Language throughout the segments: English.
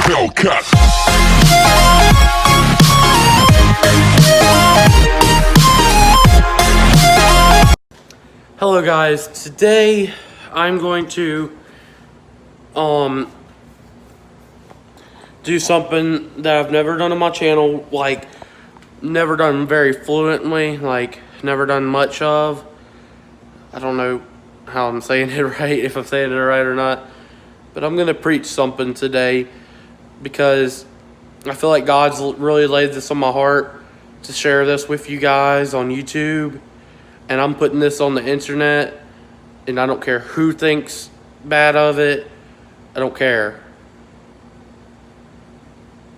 Hellcat. Hello guys, today I'm going to do something that I've never done on my channel, like never done very fluently, like never done much of. I don't know how I'm saying it right, if I'm saying it right or not, but I'm gonna preach something today because I feel like God's really laid this on my heart to share this with you guys on YouTube. And I'm putting this on the internet, and I don't care who thinks bad of it. I don't care.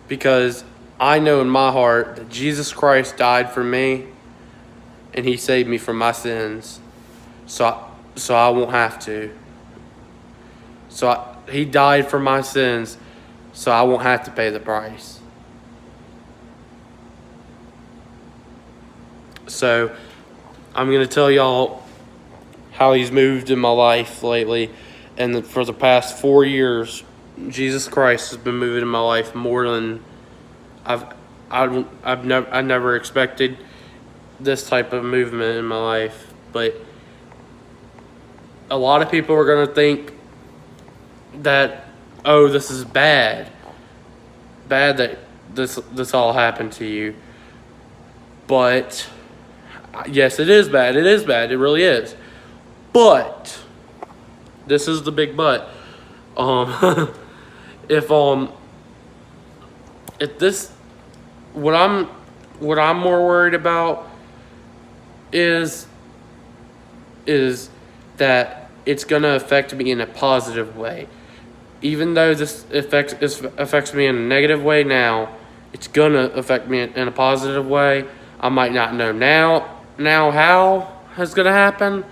Because I know in my heart that Jesus Christ died for me, and he saved me from my sins. So I won't have to. He died for my sins, so I won't have to pay the price. So I'm going to tell y'all how he's moved in my life lately. And for the past 4 years, Jesus Christ has been moving in my life more than I never expected this type of movement in my life. But a lot of people are going to think that, oh, this is bad. Bad that this all happened to you. But yes, it is bad. It is bad. It really is. But this is the big but. If this, what I'm more worried about is that it's gonna affect me in a positive way. Even though this affects me in a negative way now, it's gonna affect me in a positive way. I might not know now how it's going to happen.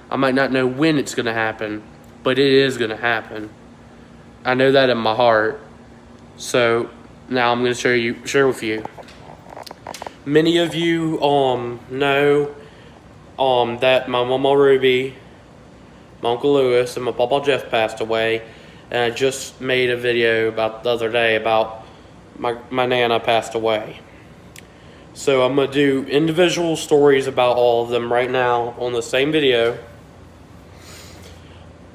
I might not know when it's going to happen, but it is going to happen. I know that in my heart. So now I'm going to share with you. Many of you know that my mama Ruby, my Uncle Lewis, and my Papa Jeff passed away. And I just made a video about the other day about my Nana passed away. So I'm going to do individual stories about all of them right now on the same video.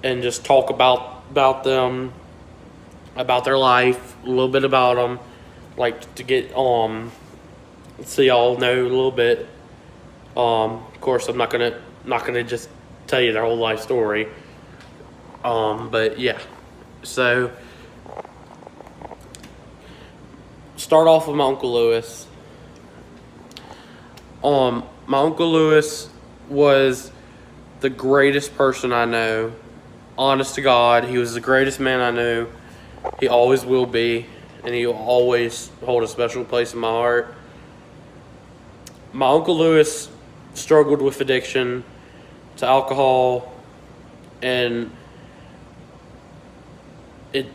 And just talk about them, about their life, a little bit about them. Like to get, so y'all know a little bit. Of course, I'm not gonna just tell you their whole life story. But yeah. So, start off with my Uncle Lewis. My Uncle Lewis was the greatest person I know. Honest to God, he was the greatest man I knew. He always will be, and he will always hold a special place in my heart. My Uncle Lewis struggled with addiction to alcohol, and it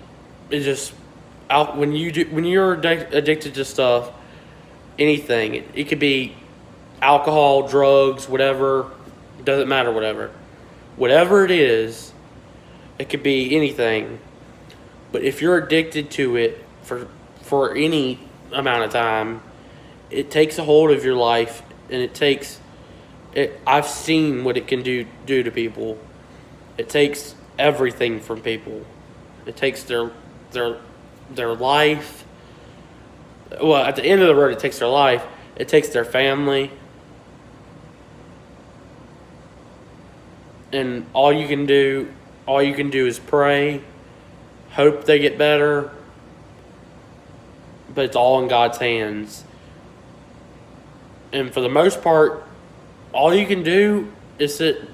just out when you're addicted to stuff, anything. It could be alcohol, drugs, whatever, it doesn't matter, whatever it is, it could be anything. But if you're addicted to it for any amount of time, it takes a hold of your life, and I've seen what it can do to people. It takes everything from people. It takes their life. Well, at the end of the road, it takes their life. It takes their family. And all you can do is pray, hope they get better, but it's all in God's hands. And for the most part, all you can do is sit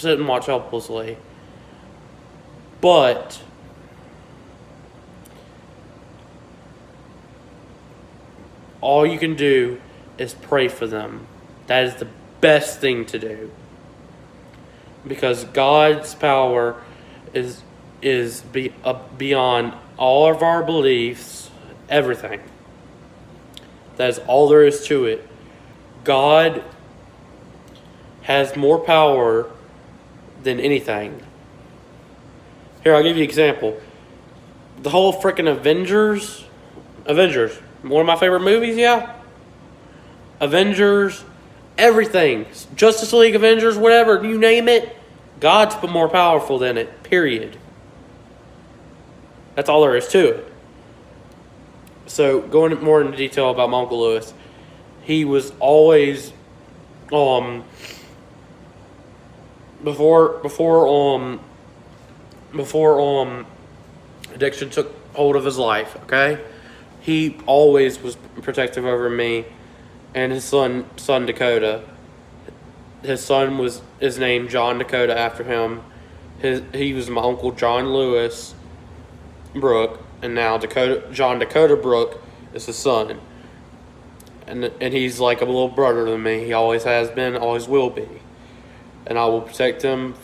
and watch helplessly. But all you can do is pray for them. That is the best thing to do. Because God's power is beyond all of our beliefs, everything. That is all there is to it. God has more power than anything. Here, I'll give you an example. The whole freaking Avengers, one of my favorite movies. Yeah, Avengers, everything, Justice League, Avengers, whatever you name it. God's more powerful than it. Period. That's all there is to it. So going more into detail about my Uncle Lewis, he was always before addiction took hold of his life, okay? He always was protective over me and his son Dakota. His son was named John Dakota after him. He was my Uncle John Lewis Brooke, and now John Dakota Brooke is his son. And he's like a little brother to me. He always has been, always will be. And I will protect him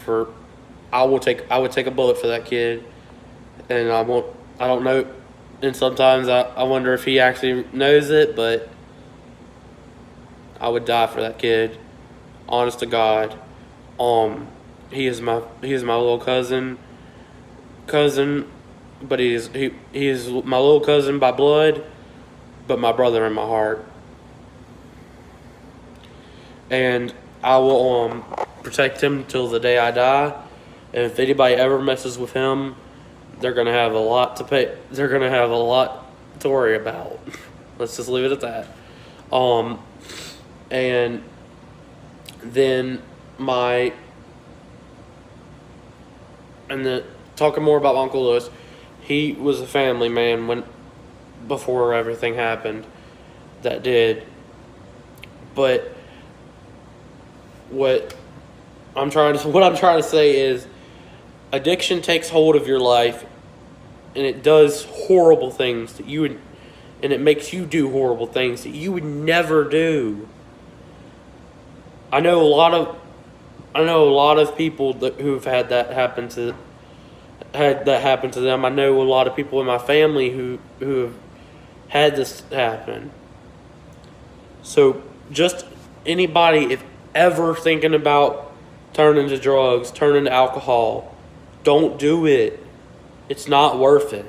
I would take a bullet for that kid. And I don't know, and sometimes I wonder if he actually knows it, but I would die for that kid. Honest to God. He is my little cousin, but he is my little cousin by blood, but my brother in my heart. And I will protect him till the day I die. And if anybody ever messes with him, they're gonna have a lot to pay. They're gonna have a lot to worry about. Let's just leave it at that. And then talking more about Uncle Lewis, he was a family man before everything happened that did. But what I'm trying to say is, addiction takes hold of your life, and it does horrible things and it makes you do horrible things that you would never do. I know a lot of people who've had that happen to them. I know a lot of people in my family who have had this happen. So just anybody, if ever thinking about turning to drugs, turning to alcohol, don't do it. It's not worth it.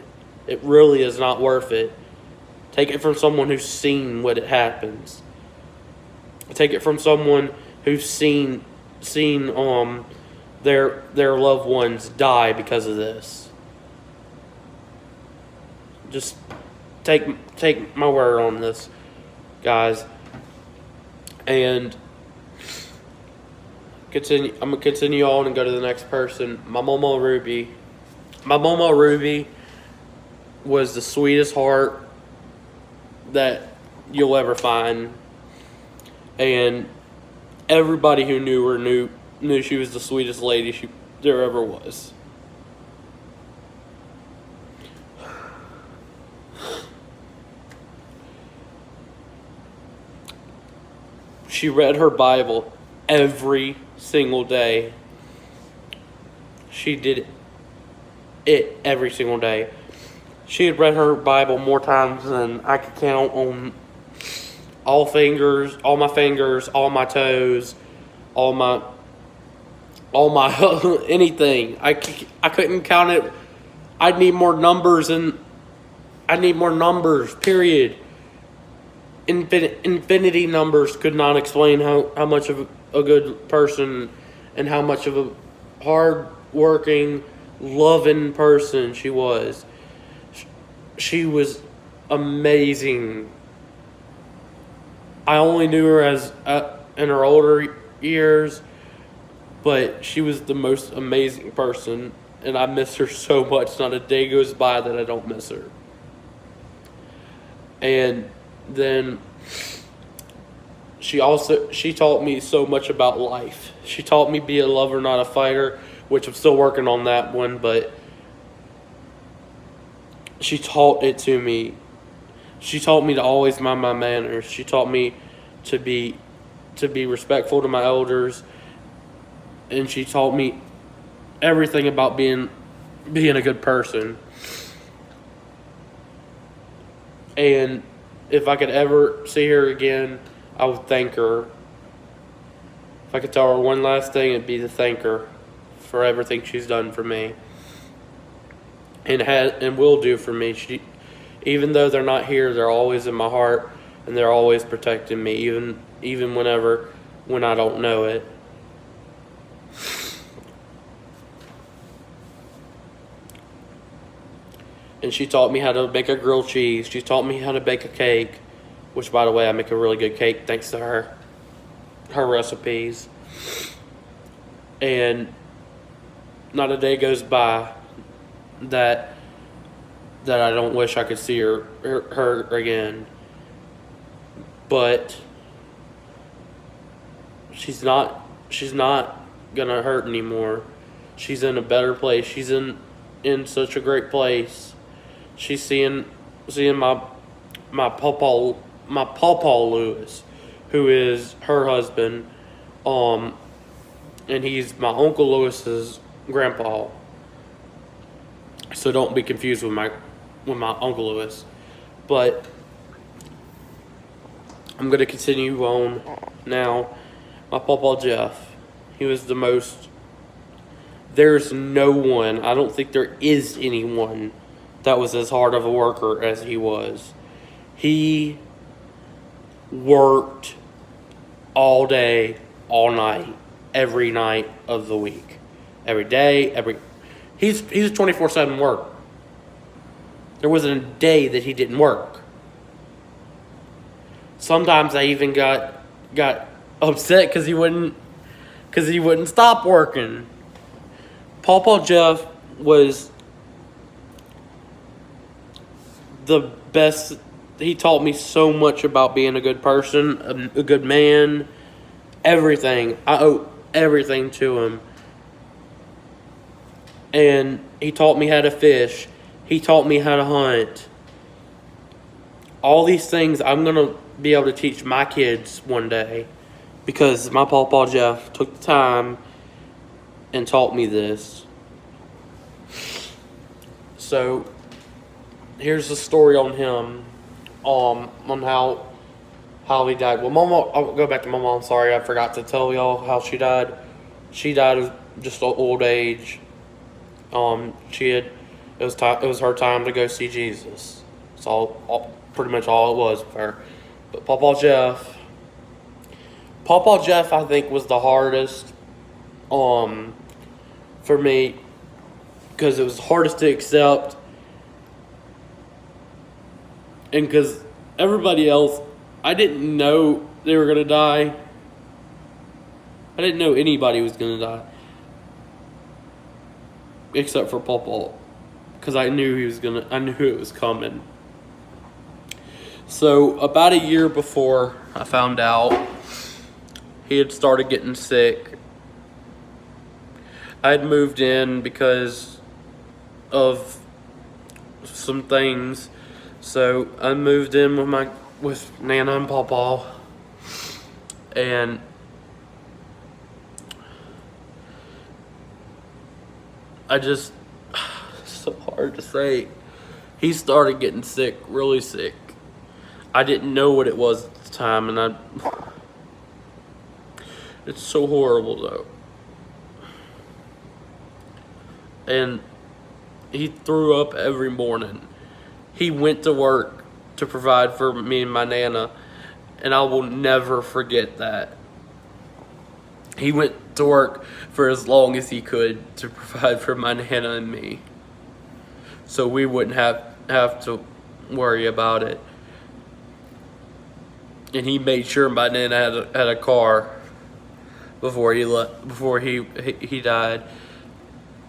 It really is not worth it. Take it from someone who's seen what it happens. Take it from someone who's seen their loved ones die because of this. Just take my word on this, guys. And I'm gonna continue on and go to the next person. My Mama Ruby. My Mama Ruby was the sweetest heart that you'll ever find, and everybody who knew her knew she was the sweetest lady there ever was. She read her Bible every single day. She did it every single day. She had read her Bible more times than I could count on all my fingers, all my toes, all my anything. I couldn't count it. I'd need more numbers, period. Infinity numbers could not explain how much of a good person and how much of a hard-working, loving person she was. She was amazing. I only knew her as in her older years, but she was the most amazing person, and I miss her so much. Not a day goes by that I don't miss her. And then she taught me so much about life. She taught me be a lover, not a fighter, which I'm still working on that one, but she taught it to me. She taught me to always mind my manners. She taught me to be respectful to my elders, and she taught me everything about being a good person. And if I could ever see her again, I would thank her. If I could tell her one last thing, it'd be to thank her for everything she's done for me. and will do for me. Even though they're not here, they're always in my heart, and they're always protecting me, even when I don't know it. And she taught me how to make a grilled cheese. She taught me how to bake a cake, which, by the way, I make a really good cake thanks to her recipes. And not a day goes by that I don't wish I could see her again. But she's not gonna hurt anymore. She's in a better place. She's in such a great place. She's seeing my pawpaw Lewis, who is her husband, and he's my Uncle Lewis's grandpa. So don't be confused with my Uncle Lewis. But I'm gonna continue on now. My pawpaw Jeff, he was the most. There's no one. I don't think there is anyone that was as hard of a worker as he was. He worked all day, all night, every night of the week. Every day, he's a 24/7 work. There wasn't a day that he didn't work. Sometimes I even got upset because he wouldn't stop working. Pawpaw Jeff was the best. He taught me so much about being a good person, a good man, everything. I owe everything to him. And he taught me how to fish. He taught me how to hunt. All these things I'm going to be able to teach my kids one day because my Pawpaw Jeff took the time and taught me this. So here's the story on him, on how he died. Well, Mama, I'll go back to my mom. Sorry, I forgot to tell y'all how she died. She died of just old age. It was her time to go see Jesus. It's pretty much all it was for her. But Pawpaw Jeff, I think, was the hardest, for me, because it was hardest to accept, and because everybody else, I didn't know they were gonna die. I didn't know anybody was gonna die, except for Pawpaw, because I knew it was coming. So about a year before I found out, he had started getting sick. I had moved in because of some things, so I moved in with Nana and Pawpaw, and it's so hard to say. He started getting sick, really sick. I didn't know what it was at the time, and it's so horrible though. And he threw up every morning. He went to work to provide for me and my Nana, and I will never forget that. He went to work for as long as he could to provide for my Nana and me, so we wouldn't have to worry about it. And he made sure my Nana had a car before he died,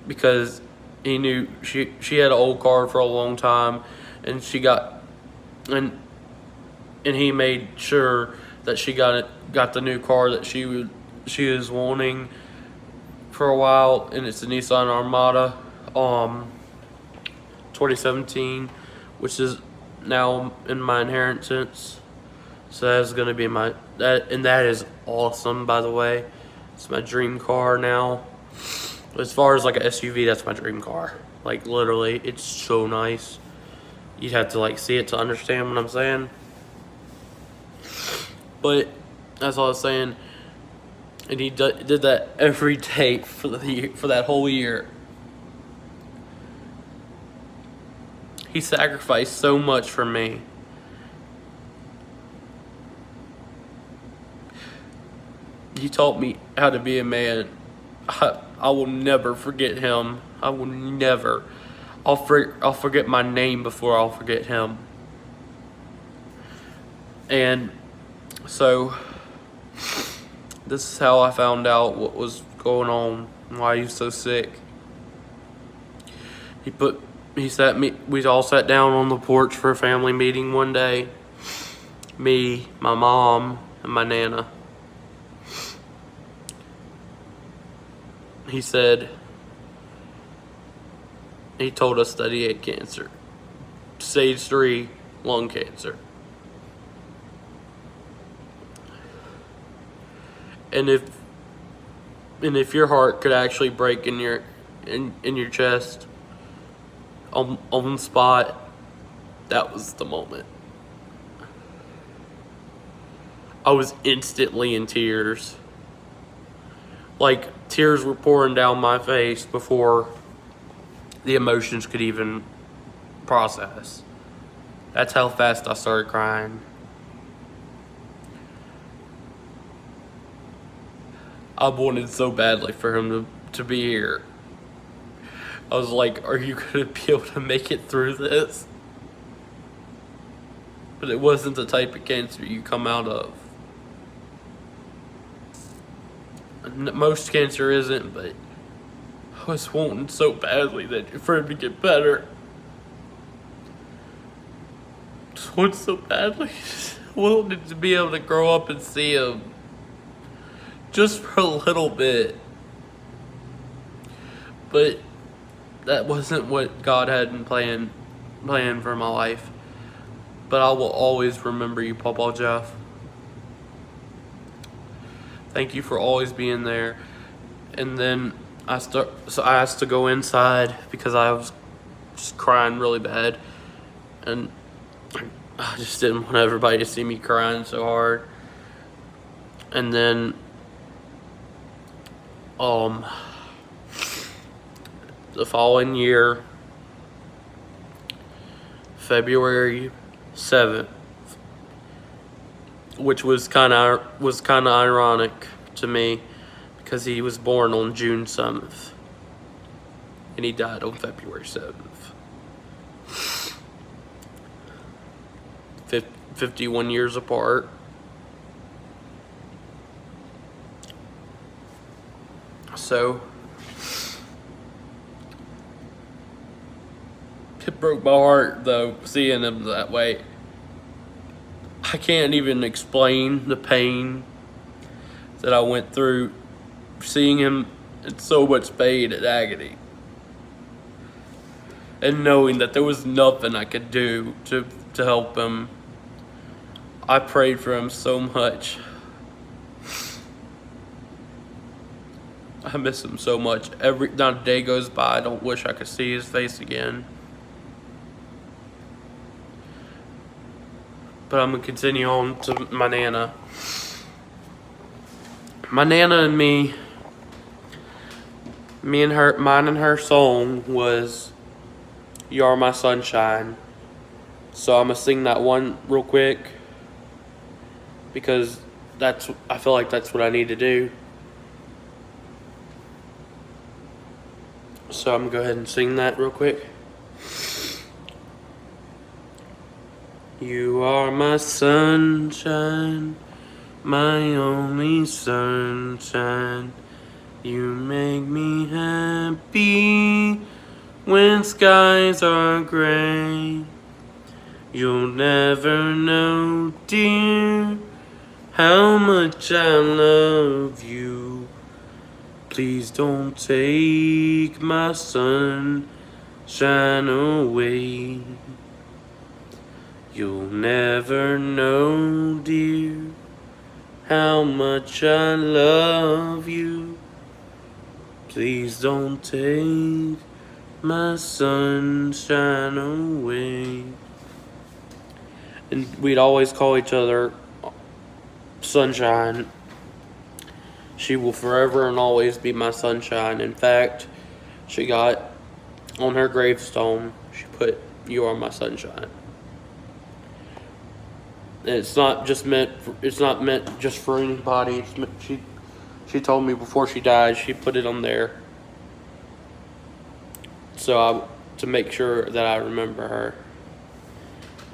because he knew she had an old car for a long time, and he made sure that she got the new car that she was wanting for a while, and it's a Nissan Armada 2017, which is now in my inheritance. So that's gonna be that is awesome, by the way. It's my dream car now. As far as like a SUV, that's my dream car. Like literally, it's so nice. You'd have to like see it to understand what I'm saying. But that's all I was saying. And he did that every day for that whole year. He sacrificed so much for me. He taught me how to be a man. I will never forget him. I will never. I'll forget my name before I'll forget him. And so this is how I found out what was going on, why he was so sick. We all sat down on the porch for a family meeting one day. Me, my mom, and my Nana. He told us that he had cancer. Stage 3 lung cancer. And if your heart could actually break in your chest on the spot, that was the moment. I was instantly in tears. Like, tears were pouring down my face before the emotions could even process. That's how fast I started crying. I wanted so badly for him to be here. I was like, are you going to be able to make it through this? But it wasn't the type of cancer you come out of. Most cancer isn't, but I was wanting so badly for him to get better. Just wanted so badly. I wanted to be able to grow up and see him. Just for a little bit. But that wasn't what God had in plan for my life. But I will always remember you, Papa Jeff. Thank you for always being there. And then I asked to go inside because I was just crying really bad. And I just didn't want everybody to see me crying so hard. And then the following year, February 7th, which was kind of ironic to me because he was born on June 7th and he died on February 7th. 51 years apart. So it broke my heart though, seeing him that way. I can't even explain the pain that I went through seeing him in so much pain and agony. And knowing that there was nothing I could do to help him. I prayed for him so much. I miss him so much. Not a day goes by I don't wish I could see his face again. But I'm gonna continue on to my Nana. My Nana and me and her, mine and her song was "You Are My Sunshine." So I'm gonna sing that one real quick because I feel like that's what I need to do. So I'm gonna go ahead and sing that real quick. You are my sunshine, my only sunshine. You make me happy when skies are gray. You'll never know, dear, how much I love you. Please don't take my sunshine away. You'll never know, dear, how much I love you. Please don't take my sunshine away. And we'd always call each other Sunshine. She will forever and always be my sunshine. In fact, she got on her gravestone, she put You are my sunshine. And it's not meant just for anybody. She told me before she died, she put it on there. To make sure that I remember her.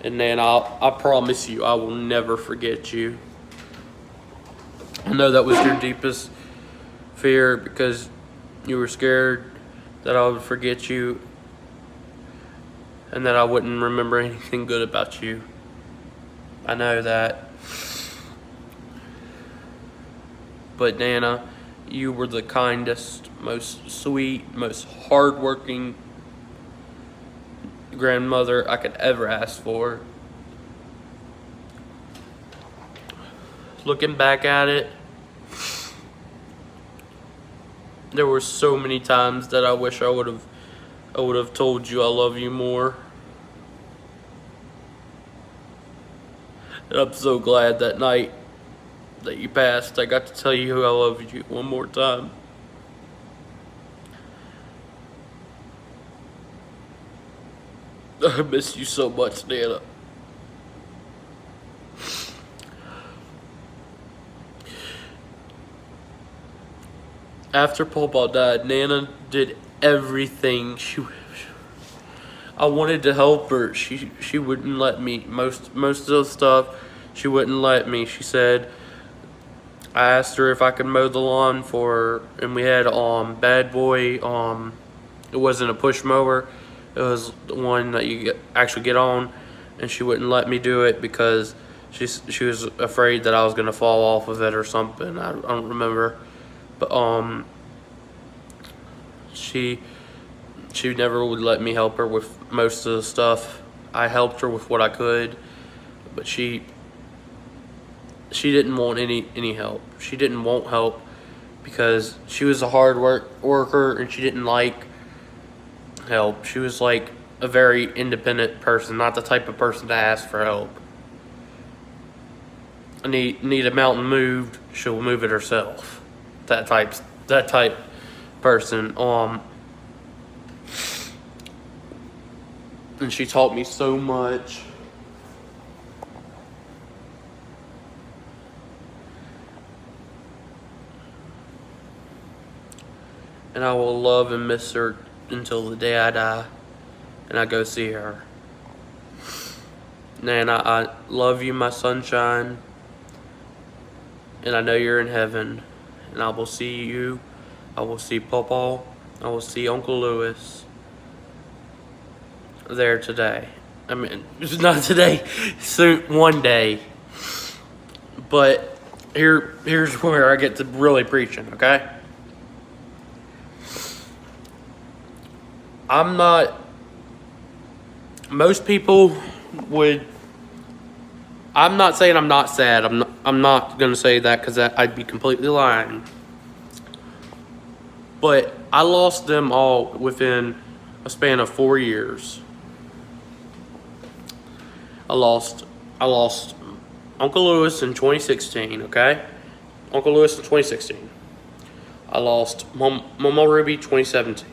And then I promise you, I will never forget you. I know that was your deepest fear because you were scared that I would forget you and that I wouldn't remember anything good about you. I know that. But Nana, you were the kindest, most sweet, most hardworking grandmother I could ever ask for. Looking back at it, there were so many times that I wish I would have told you I love you more. And I'm so glad that night that you passed, I got to tell you I love you one more time. I miss you so much, Nana. After Pawpaw died, Nana did everything. I wanted to help her. She wouldn't let me. Most of the stuff, she wouldn't let me. She said, I asked her if I could mow the lawn for her, and we had Bad Boy. It wasn't a push mower. It was the one that you actually get on, and she wouldn't let me do it because she was afraid that I was gonna fall off of it or something. I don't remember, but she never would let me help her with most of the stuff. I helped her with what I could, but she didn't want any help. She didn't want help because she was a hard worker and she didn't like help. She was like a very independent person, not the type of person to ask for help. I need a mountain moved, she'll move it herself. That type person. And she taught me so much. And I will love and miss her until the day I die and I go see her. Nana, I love you, my sunshine. And I know you're in heaven. And I will see you. I will see Pawpaw. I will see Uncle Lewis there today. I mean, not today, soon, one day. But here's where I get to really preaching, okay? I'm not, most people would, I'm not saying I'm not sad. I'm not going to say that because I'd be completely lying. But I lost them all within a span of 4 years. I lost Uncle Lewis in 2016, okay? Uncle Lewis in 2016. I lost Mama Ruby 2017.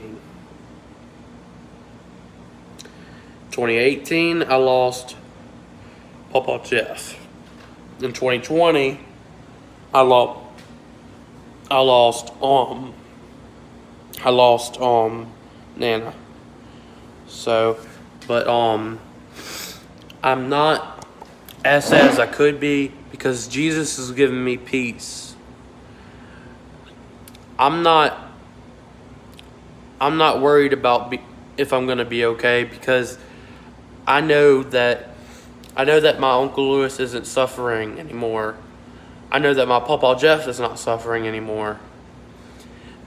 2018, I lost Pawpaw Jeff. In 2020, I lost Nana. So, but I'm not as sad as I could be because Jesus has given me peace. I'm not worried about if I'm gonna be okay because I know that my Uncle Lewis isn't suffering anymore. I know that my Pawpaw Jeff is not suffering anymore.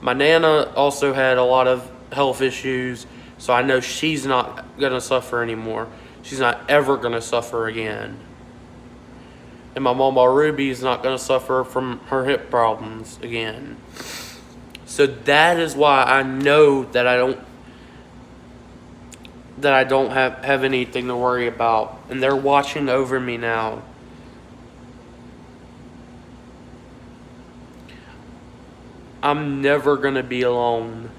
My Nana also had a lot of health issues, so I know she's not gonna suffer anymore. She's not ever gonna suffer again. And my Mama Ruby is not gonna suffer from her hip problems again. So that is why I know that I don't have anything to worry about. And they're watching over me now. I'm never going to be alone.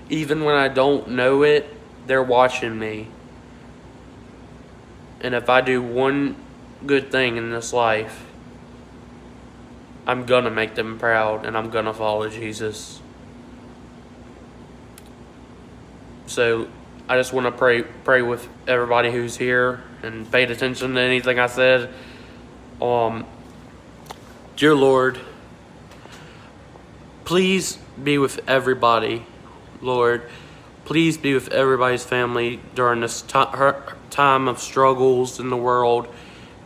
Even when I don't know it, they're watching me. And if I do one good thing in this life, I'm gonna make them proud, and I'm gonna follow Jesus. So I just want to pray with everybody who's here and paid attention to anything I said. Dear Lord, please be with everybody. Lord, please be with everybody's family during this time of struggles in the world.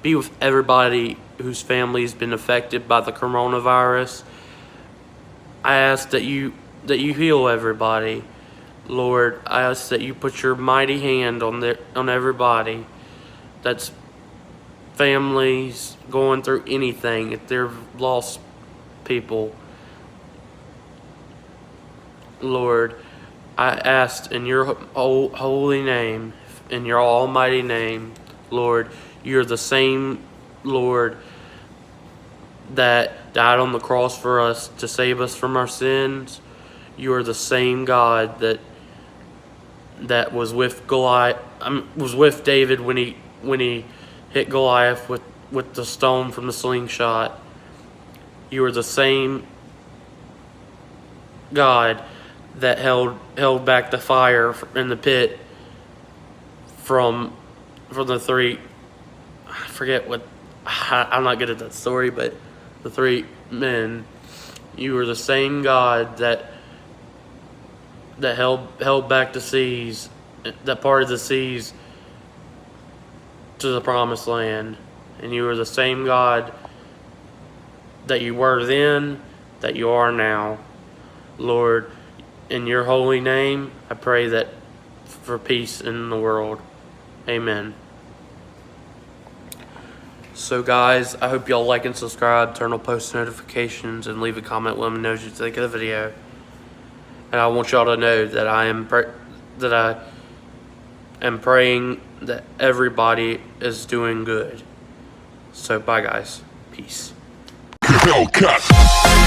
Be with everybody whose family's been affected by the coronavirus. I ask that you heal everybody. Lord, I ask that you put your mighty hand on everybody that's families going through anything, if they're lost people. Lord, I ask in your holy name, in your almighty name, Lord, you're the same Lord that died on the cross for us to save us from our sins. You are the same God that was with Goliath, was with David when he hit Goliath with the stone from the slingshot. You are the same God that held back the fire in the pit from the three. I forget what. I'm not good at that story, but the three men. You are the same God that held back the seas, that parted the seas to the promised land. And you are the same God that you were then, that you are now. Lord, in your holy name, I pray that for peace in the world. Amen. So guys, I hope y'all like and subscribe, turn on post notifications, and leave a comment. Let me know what you think of the video. And I want y'all to know that I am praying that everybody is doing good. So bye guys. Peace. Hellcat.